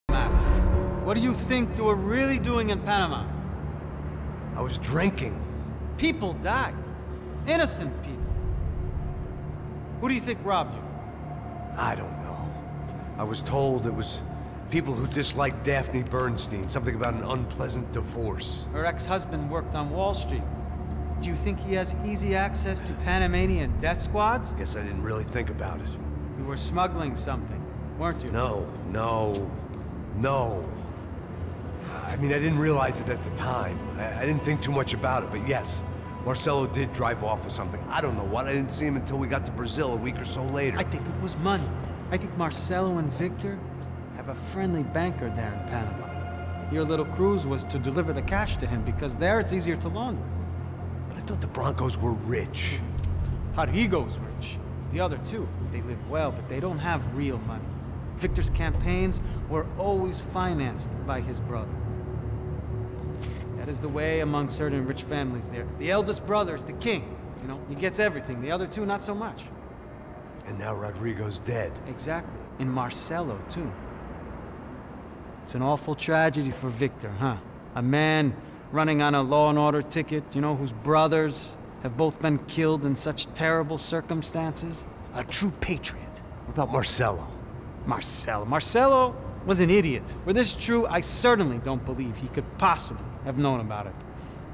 Max, what do you think you were really doing in Panama? I was drinking. People died. Innocent people. Who do you think robbed you? I don't know. I was told it was people who disliked Daphne Bernstein, something about an unpleasant divorce. Her ex-husband worked on Wall Street. Do you think he has easy access to Panamanian death squads? Guess I didn't really think about it. You were smuggling something, weren't you? No. I mean, I didn't realize it at the time. I didn't think too much about it, but yes, Marcelo did drive off with something. I don't know what. I didn't see him until we got to Brazil a week or so later. I think it was money. I think Marcelo and Victor have a friendly banker there in Panama. Your little cruise was to deliver the cash to him because there it's easier to launder. But I thought the Broncos were rich. Rodrigo's rich. The other two, they live well, but they don't have real money. Victor's campaigns were always financed by his brother. That is the way among certain rich families there. The eldest brother's the king. You know, he gets everything. The other two, not so much. And now Rodrigo's dead. Exactly. And Marcelo, too. It's an awful tragedy for Victor, huh? A man running on a law and order ticket, you know, whose brothers have both been killed in such terrible circumstances. A true patriot. What about Marcelo? Marcelo was an idiot. Were this true, I certainly don't believe he could possibly have known about it.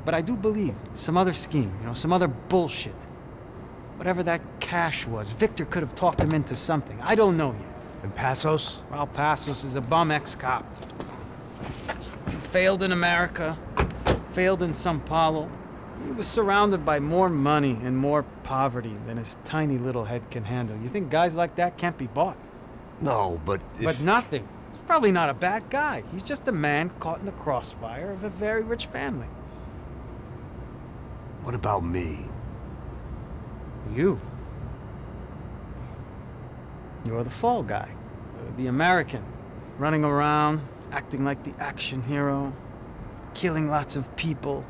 But I do believe some other scheme, you know, some other bullshit. Whatever that cash was, Victor could have talked him into something. I don't know yet. And Passos? Well, Passos is a bum ex-cop. Failed in America, failed in São Paulo. He was surrounded by more money and more poverty than his tiny little head can handle. You think guys like that can't be bought? No, but if... But nothing. He's probably not a bad guy. He's just a man caught in the crossfire of a very rich family. What about me? You. You're the fall guy. The American. Running around, acting like the action hero. Killing lots of people.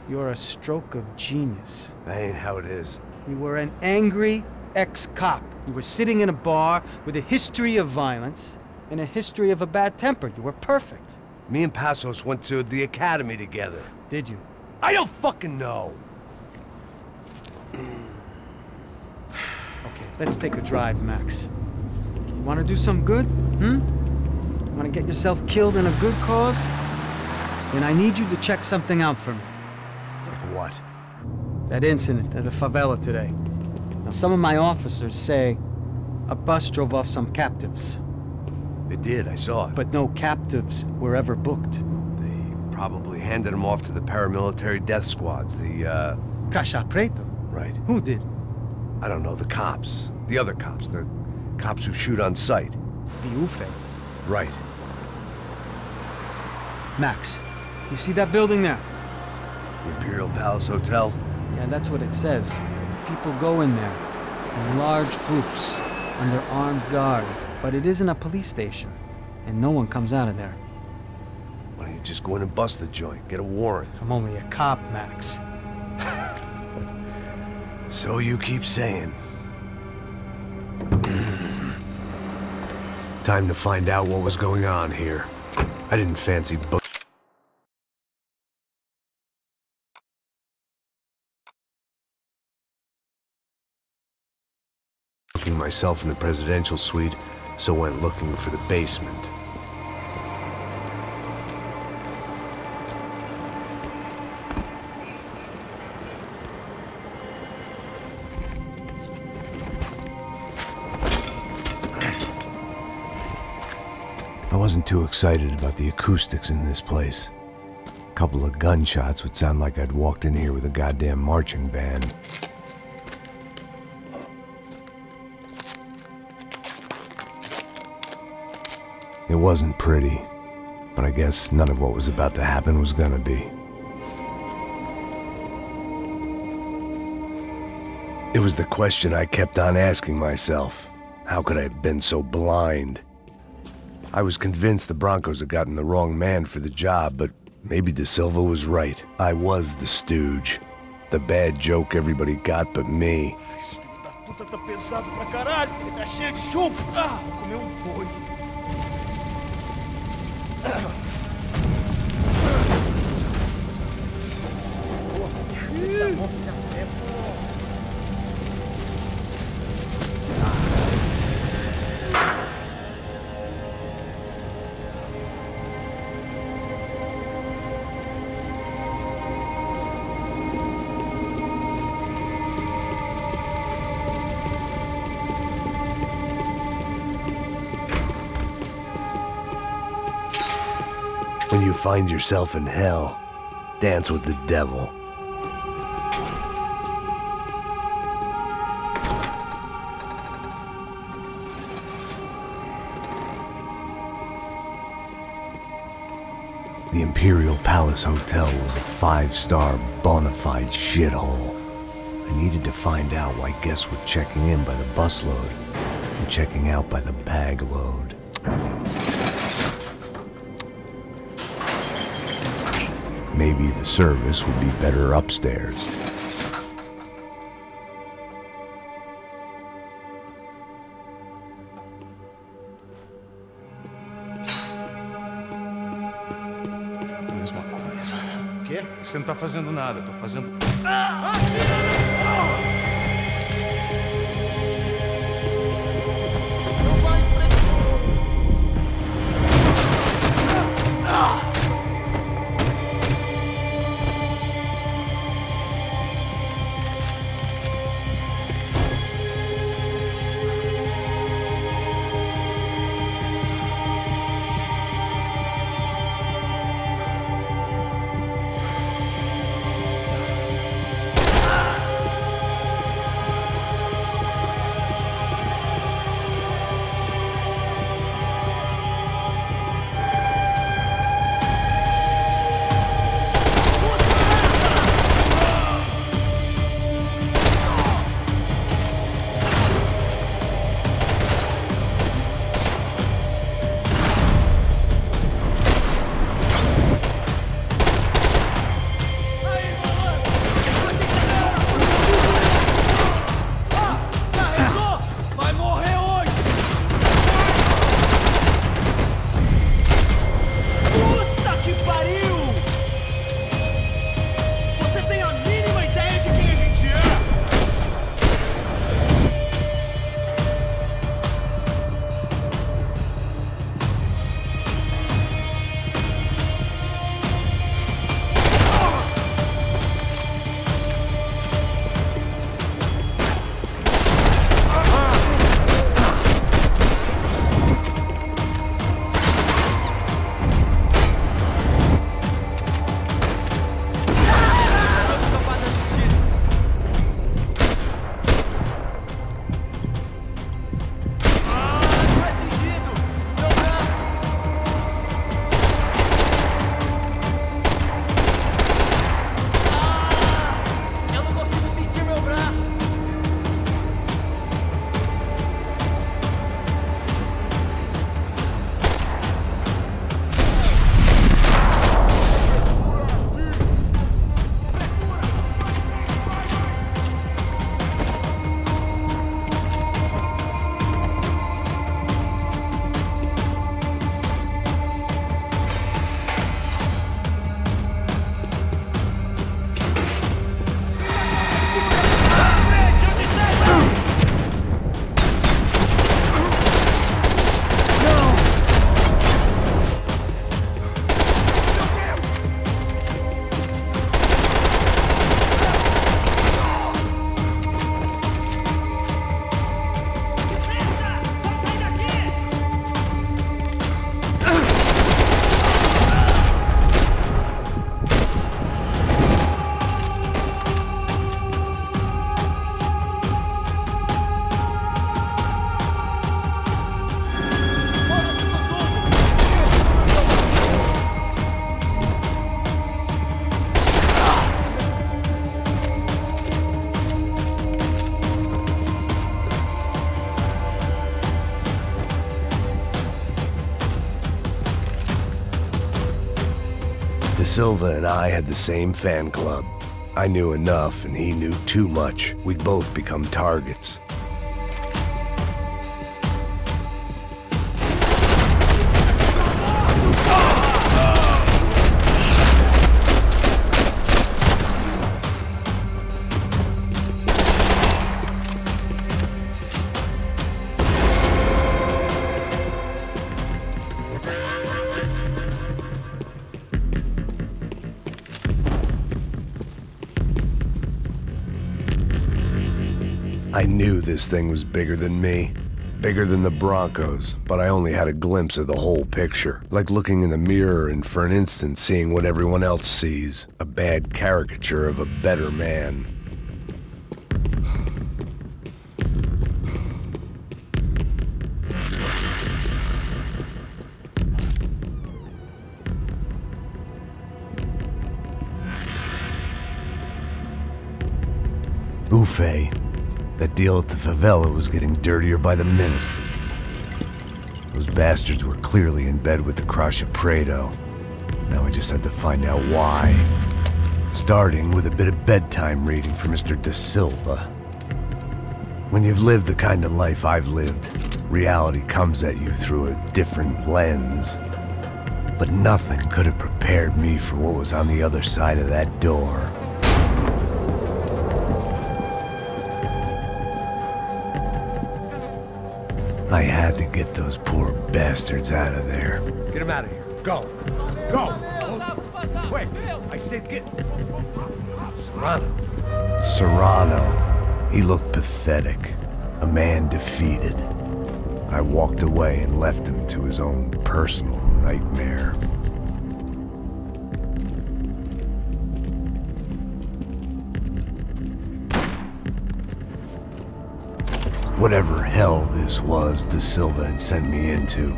You're a stroke of genius. That ain't how it is. You were an angry ex-cop. You were sitting in a bar with a history of violence and a history of a bad temper. You were perfect. Me and Passos went to the academy together. Did you? I don't fucking know! Okay, let's take a drive, Max. You want to do some good? You want to get yourself killed in a good cause? Then I need you to check something out for me. Like what? That incident at the favela today. Now, some of my officers say a bus drove off some captives. They did, I saw it. But no captives were ever booked. They probably handed them off to the paramilitary death squads, the, Caixa Preto? Right. Who did? I don't know, the cops. The other cops, the cops who shoot on sight. The UFE. Right. Max, you see that building there? The Imperial Palace Hotel? Yeah, that's what it says. People go in there, in large groups, under armed guard. But it isn't a police station, and no one comes out of there. Why don't you just go in and bust the joint, get a warrant? I'm only a cop, Max. So you keep saying. Time to find out what was going on here. I didn't fancy booking myself in the presidential suite, so went looking for the basement. I wasn't too excited about the acoustics in this place. A couple of gunshots would sound like I'd walked in here with a goddamn marching band. It wasn't pretty, but I guess none of what was about to happen was gonna be. It was the question I kept on asking myself. How could I have been so blind? I was convinced the Broncos had gotten the wrong man for the job, but Maybe De Silva was right. I was the stooge. The bad joke everybody got but me. Esse filho da puta tá pesado pra caralho. Ele tá cheio de chumbo. Ah, vou comer um boi. When you find yourself in hell, dance with the devil. The Imperial Palace Hotel was a five-star, bona fide shithole. I needed to find out why guests were checking in by the busload and checking out by the bag load. Maybe the service would be better upstairs. Mesma coisa. O quê? Você não tá fazendo nada, eu tô fazendo... Silva and I had the same fan club. I knew enough and he knew too much. We'd both become targets. I knew this thing was bigger than me, bigger than the Broncos, but I only had a glimpse of the whole picture, like looking in the mirror and for an instant seeing what everyone else sees, a bad caricature of a better man. Buffet. That deal at the favela was getting dirtier by the minute. Those bastards were clearly in bed with the Crash of Prado. Now I just had to find out why. Starting with a bit of bedtime reading for Mr. Da Silva. When you've lived the kind of life I've lived, reality comes at you through a different lens. But nothing could have prepared me for what was on the other side of that door. I had to get those poor bastards out of there. Get him out of here. Go. Go. Wait. I said get... Serrano. Serrano. He looked pathetic. A man defeated. I walked away and left him to his own personal nightmare. Whatever hell this was Da Silva had sent me into,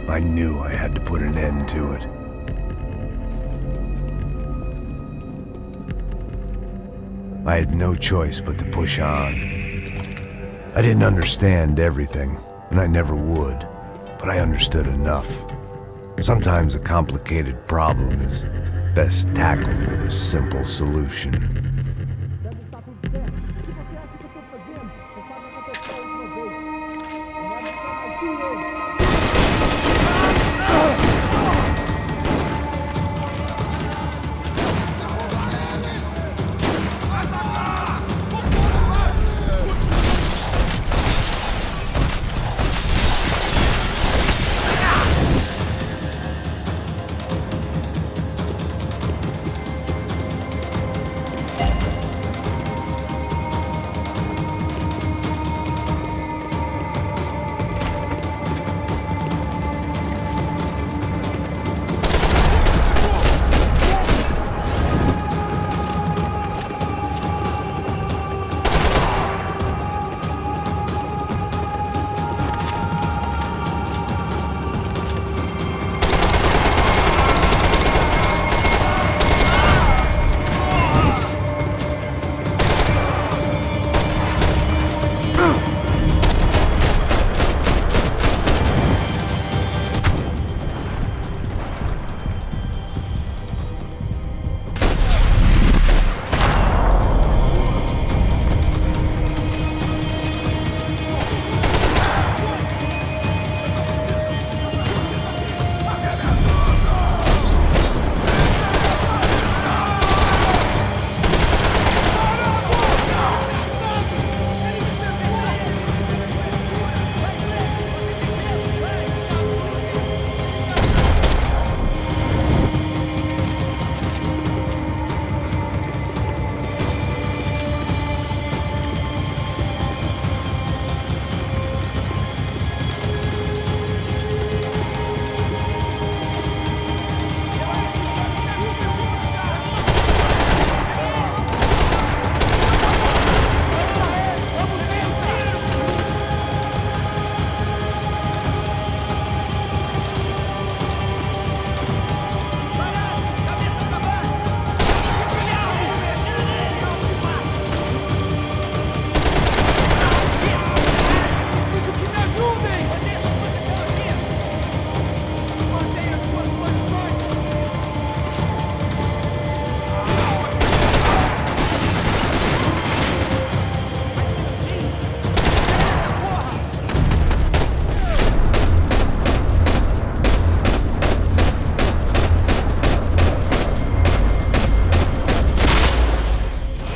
I knew I had to put an end to it. I had no choice but to push on. I didn't understand everything, and I never would, but I understood enough. Sometimes a complicated problem is best tackled with a simple solution.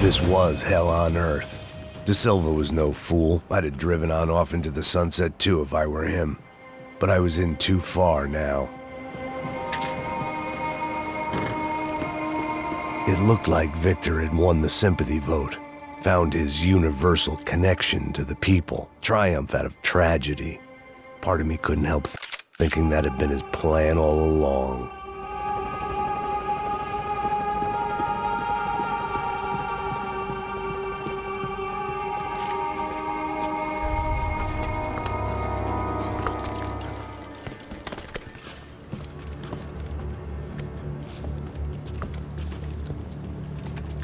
This was hell on earth. De Silva was no fool. I'd have driven on off into the sunset too if I were him. But I was in too far now. It looked like Victor had won the sympathy vote, found his universal connection to the people, triumph out of tragedy. Part of me couldn't help thinking that had been his plan all along.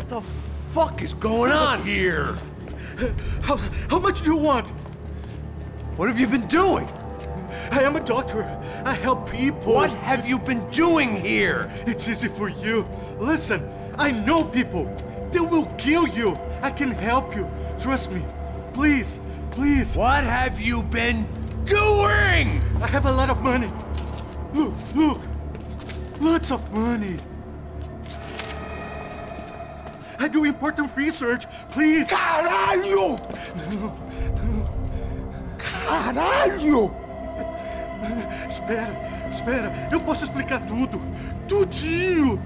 What the fuck is going on here? How much do you want? What have you been doing? I am a doctor. I help people. What have you been doing here? It's easy for you. Listen, I know people. They will kill you. I can help you. Trust me. Please, please. What have you been doing? I have a lot of money. Look, look. Lots of money. I do important research. Please. Caralho! Caralho! Espera. Eu posso explicar tudo. Tudinho.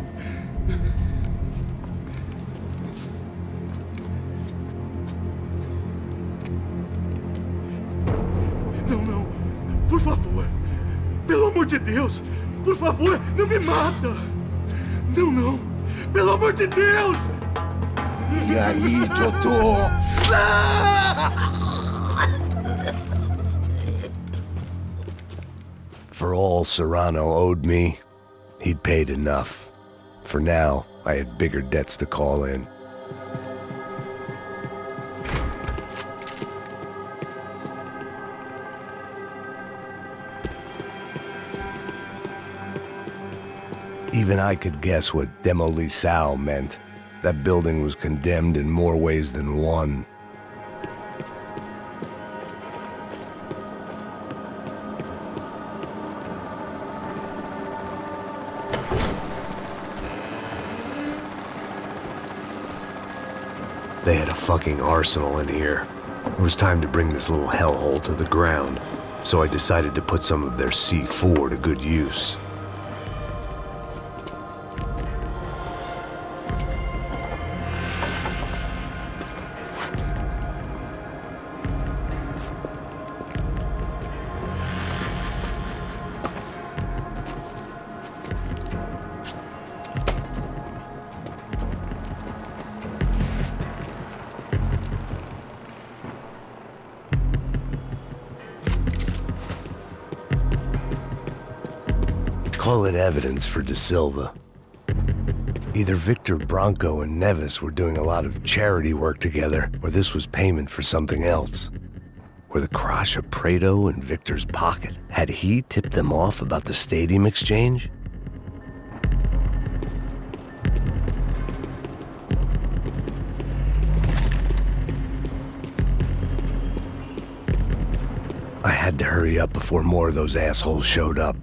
Não. Por favor. Pelo amor de Deus. Por favor, não me mata. Não. Pelo amor de Deus. E aí, doutor? For all Serrano owed me, he'd paid enough. For now, I had bigger debts to call in. Even I could guess what demolição meant. That building was condemned in more ways than one. They had a fucking arsenal in here. It was time to bring this little hellhole to the ground, so I decided to put some of their C4 to good use. Call it evidence for De Silva. Either Victor Branco and Neves were doing a lot of charity work together, or this was payment for something else. Were the Crash of Prado in Victor's pocket? Had he tipped them off about the stadium exchange? I had to hurry up before more of those assholes showed up.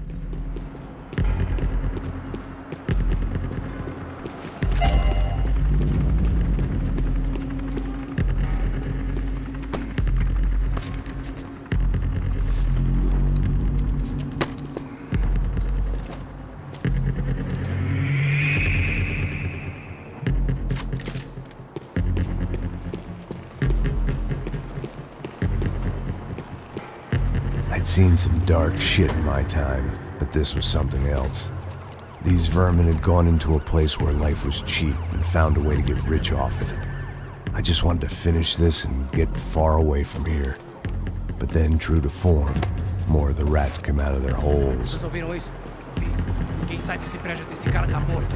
I'd seen some dark shit in my time, but this was something else. These vermin had gone into a place where life was cheap and found a way to get rich off it. I just wanted to finish this and get far away from here. But then, true to form, more of the rats came out of their holes. Vocês ouviram isso? Quem sai desse prédio desse cara tá morto.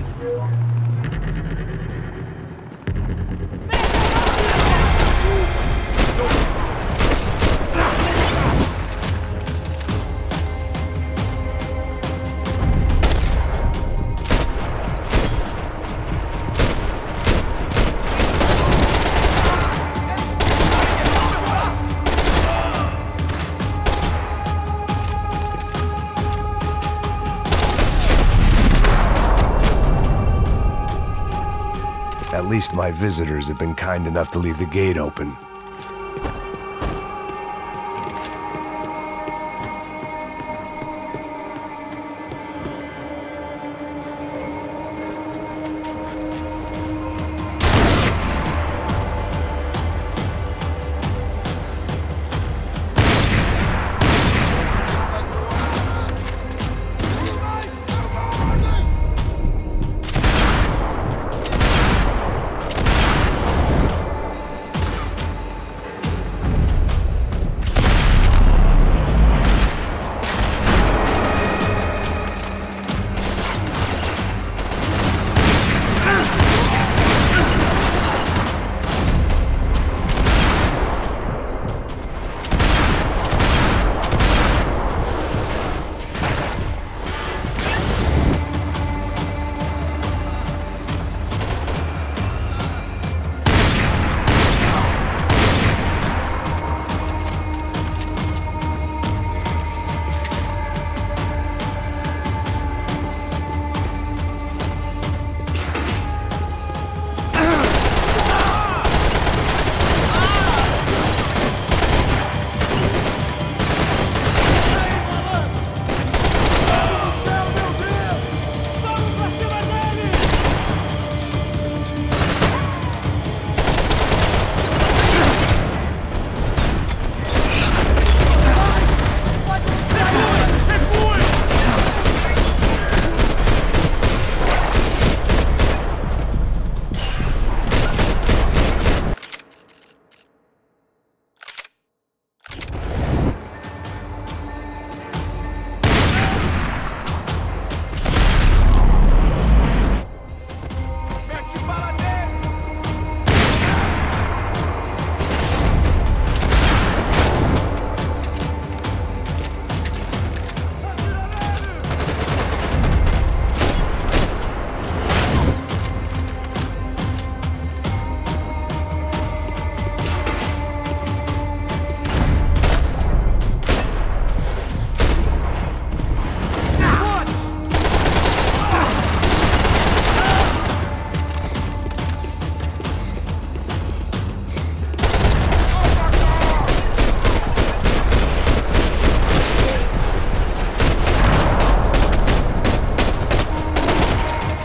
At least my visitors have been kind enough to leave the gate open.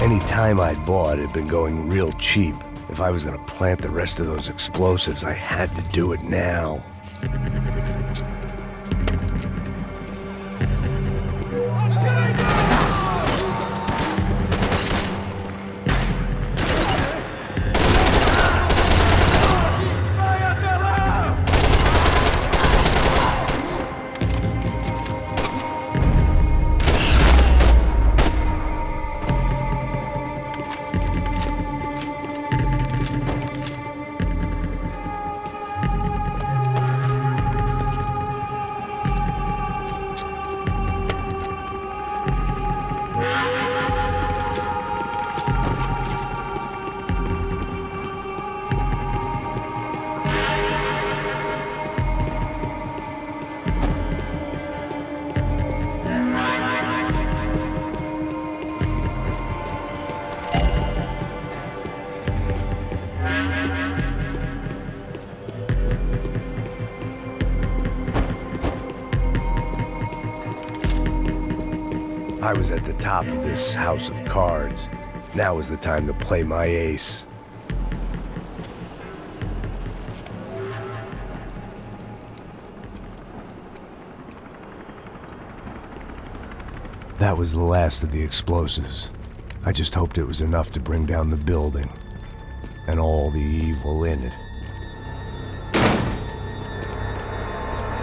Any time I'd bought had been going real cheap. If I was gonna plant the rest of those explosives, I had to do it now. I was at the top of this house of cards. Now was the time to play my ace. That was the last of the explosives. I just hoped it was enough to bring down the building and all the evil in it.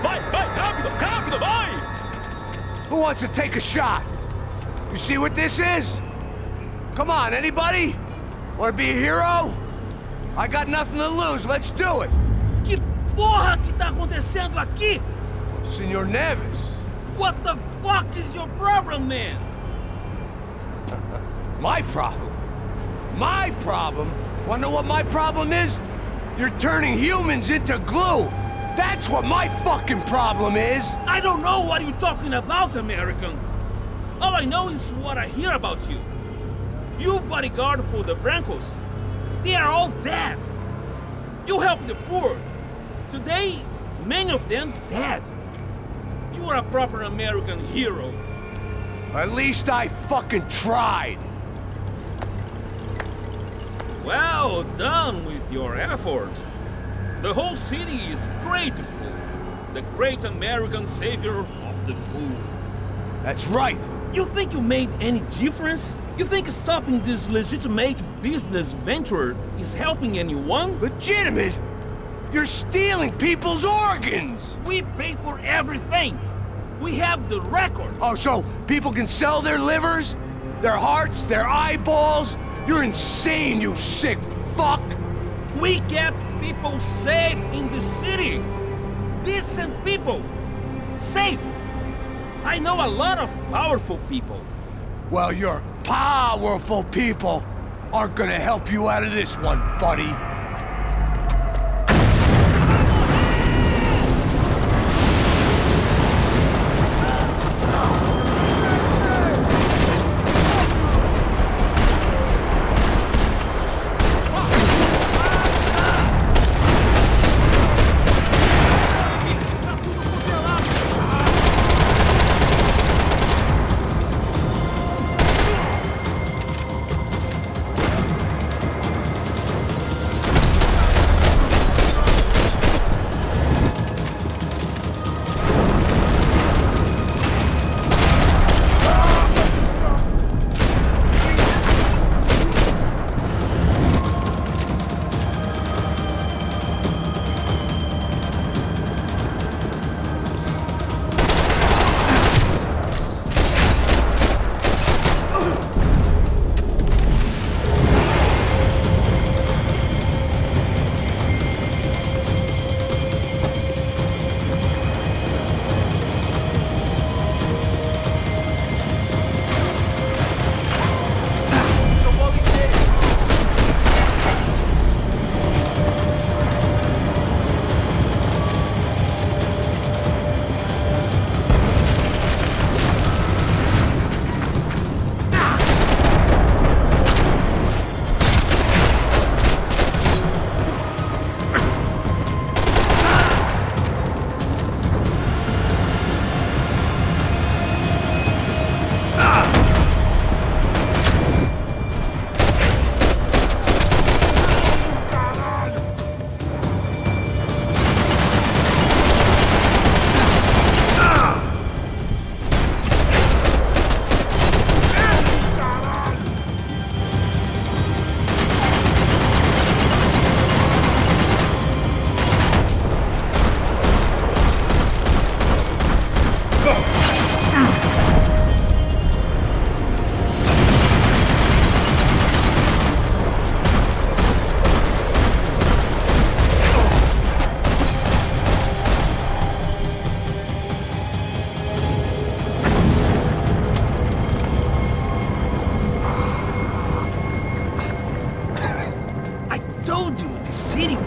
Vai, rápido, rápido, vai! Who wants to take a shot? You see what this is? Come on, anybody? Want to be a hero? I got nothing to lose, let's do it! Que porra que tá acontecendo aqui? Senor Neves. What the fuck is your problem, man? My problem? My problem? Wanna know what my problem is? You're turning humans into glue! That's what my fucking problem is! I don't know what you're talking about, American. All I know is what I hear about you. You bodyguard for the Brancos. They are all dead. You help the poor. Today, many of them dead. You are a proper American hero. At least I fucking tried. Well done with your effort. The whole city is grateful. The great American savior of the poor. That's right. You think you made any difference? You think stopping this legitimate business venture is helping anyone? Legitimate? You're stealing people's organs! We pay for everything. We have the record. Oh, so people can sell their livers? Their hearts? Their eyeballs? You're insane, you sick fuck! We kept people safe in the city. Decent people. Safe. I know a lot of powerful people. Well, your powerful people aren't gonna help you out of this one, buddy.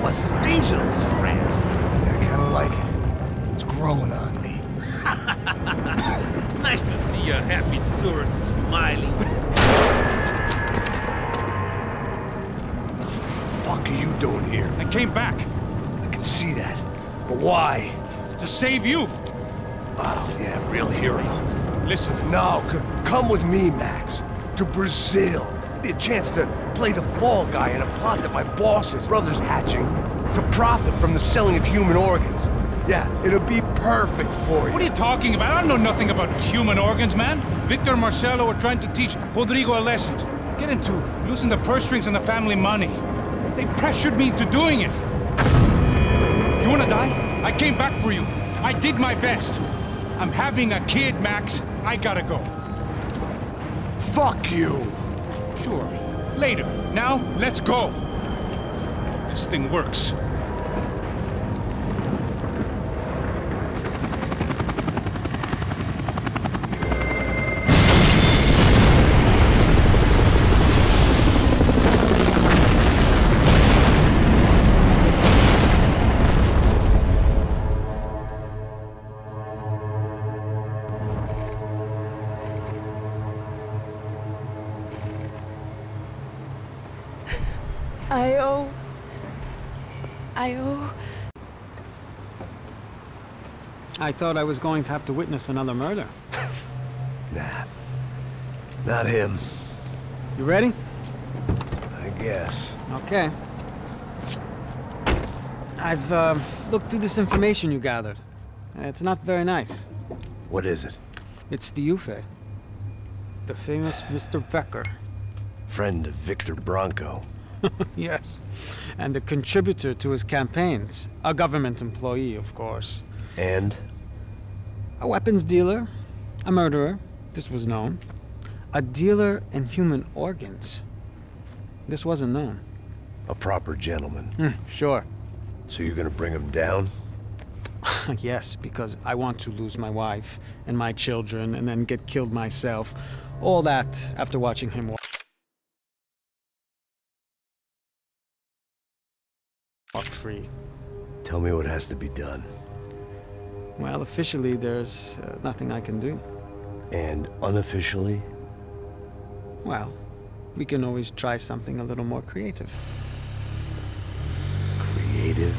was dangerous, friend. Yeah, I kinda like it. It's growing on me. Nice to see a happy tourist smiling. What the fuck are you doing here? I came back I can see that. But why? to save you. Oh, yeah, real hero. Listen, No, come with me, Max. To Brazil. Be a chance to play the fall guy in a plot that my boss's brother's hatching to profit from the selling of human organs. Yeah, it'll be perfect for you. what are you talking about? I know nothing about human organs, man. Victor and Marcelo were trying to teach Rodrigo a lesson. Get him to loosen the purse strings and the family money. They pressured me into doing it. You wanna die? I came back for you. I did my best. I'm having a kid, Max. I gotta go. Fuck you. Sure. Later. Now, let's go. This thing works. I thought I was going to have to witness another murder. Nah. Not him. You ready? I guess. Okay. I've looked through this information you gathered. It's not very nice. What is it? It's the Ufe. The famous Mr. Becker. Friend of Victor Bronco. Yes. And a contributor to his campaigns. A government employee, of course. And? A weapons dealer. A murderer. This was known. A dealer in human organs. This wasn't known. A proper gentleman. Sure. So you're gonna bring him down? Yes, because I want to lose my wife and my children and then get killed myself. All that after watching him walk free. Tell me what has to be done. Well, officially there's nothing I can do. And unofficially? Well, we can always try something a little more creative. Creative?